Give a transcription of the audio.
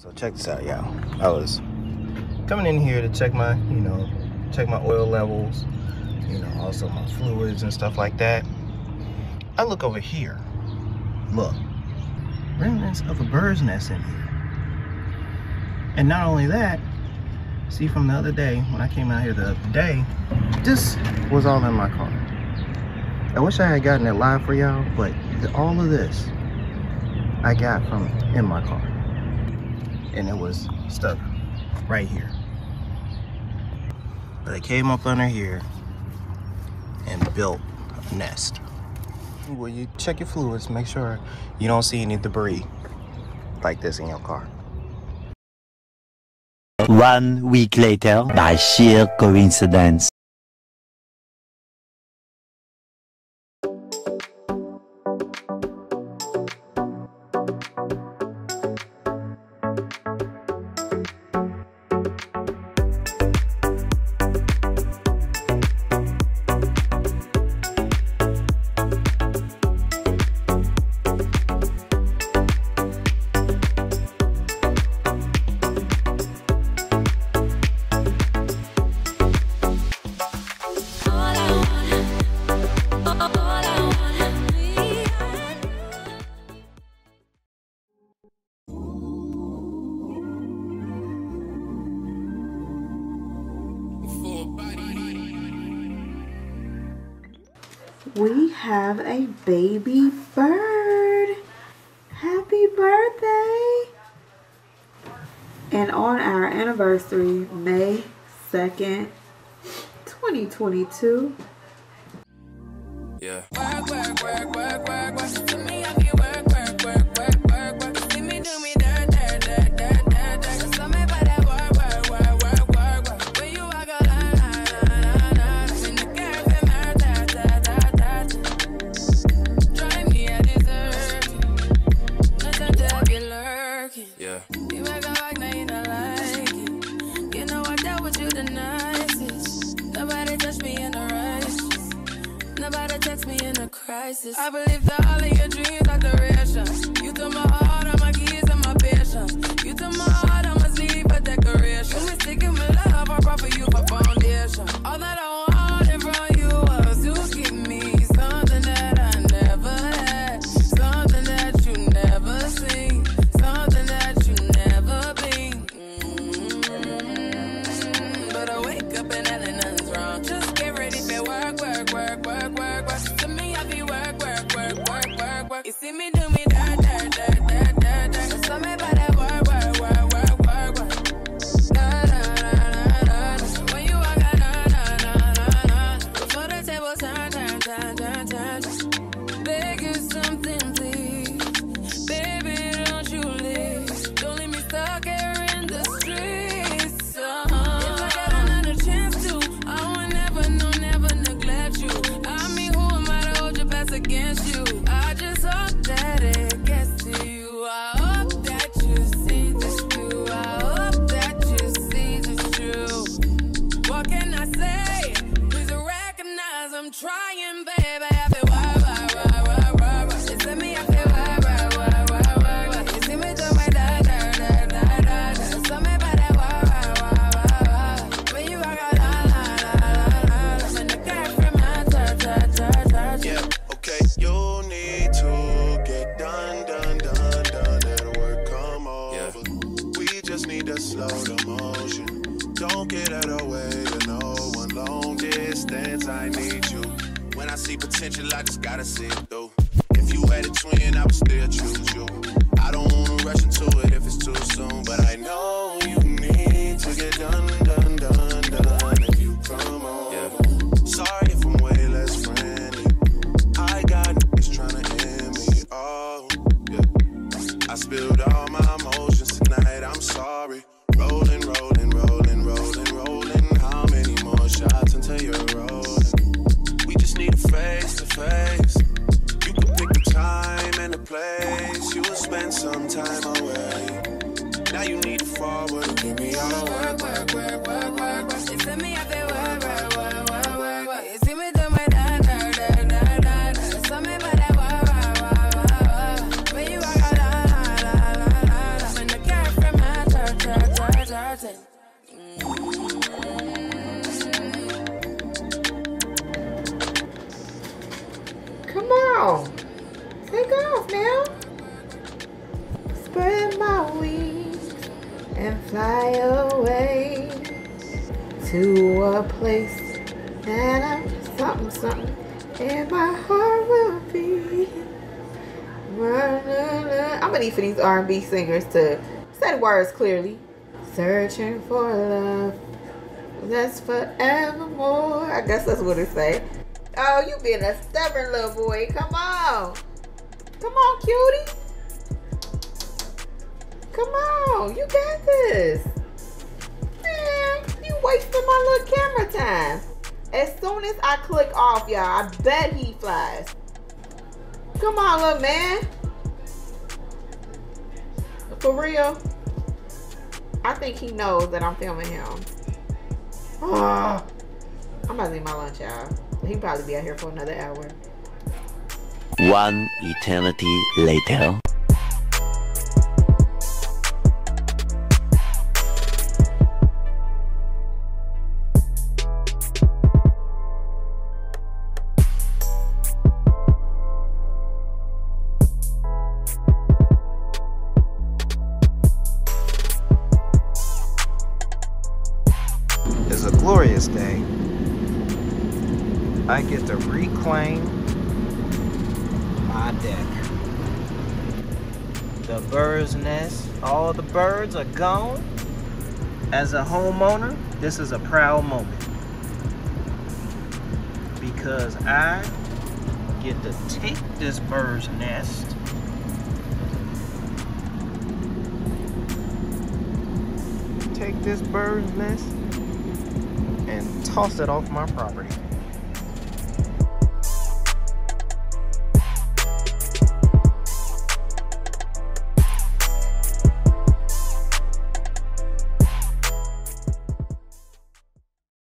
So check this out, y'all. I was coming in here to check my, check my oil levels, also my fluids and stuff like that. I look over here. Look, remnants of a bird's nest in here. And not only that, see, from the other day, when I came out here the other day, this was all in my car. I wish I had gotten it live for y'all, but all of this I got from in my car. And it was stuck right here. But it came up under here and built a nest. Well, you check your fluids, make sure you don't see any debris like this in your car. 1 week later, by sheer coincidence. We have a baby bird. Happy birthday! And on our anniversary, May 2nd, 2022. Yeah. I believe that all of your dreams are duration. You took my heart, all my keys, and my patience. You took my heart, I must leave a decoration. You mistaken my love, I brought for you for foundation. All that I wanted from you was to give me something that I never had, something that you never seen, something that you never been. But I wake up and nothing's wrong. Just get ready for work. To me, I be work. You see me do me da. So tell me about that work. When you walk out, before the table turn. Beg you something, please. Baby, don't you leave. Don't leave me stuck here in the streets. If I got another chance to, I will never neglect you. I mean, who am I to hold your past against you? I just hope that it gets to you. I hope that you see this through. I hope that you see this true. What can I say? Please recognize I'm trying, baby. I feel work. You see me, I feel work. You see me do my da. Tell me about that work. When you walk out, when the girl from my touch. Yeah, okay, you need to get done. Let work come over. We just need to slow the motion. Don't get out of way to no one. Long distance, I need you. When I see potential, I just gotta see it through. If you had a twin, I would still choose you. I don't wanna rush into it if it's too soon, but I know you need to get done. If you come on, sorry if I'm way less friendly. I got niggas tryna end me. Oh, yeah. I spilled all my emotions tonight. I'm sorry. Rolling. How many more shots until you're rolling? We just need a face to face. You can pick the time and the place. You will spend some time away. Now you need to forward and give me all the work. You see me, I feel work. You see me do my da. Tell me about that work. When you walk out, when the girl from my certain. Come on. Take off now. Spread my wings and fly away to a place that I'm something and my heart will be. I'm gonna need for these R&B singers to say the words clearly. Searching for love that's forevermore. I guess that's what it say. Oh, you being a stubborn little boy. Come on. Come on, cutie. Come on. You got this. Man, you wasting my little camera time. As soon as I click off, y'all, I bet he flies. Come on, little man. For real. I think he knows that I'm filming him. Oh, I'm about to leave my lunch, y'all. He'll probably be out here for another hour. One eternity later. It's a glorious day. I get to reclaim my deck. The bird's nest, all the birds are gone. As a homeowner, this is a proud moment because I get to take this bird's nest and toss it off my property.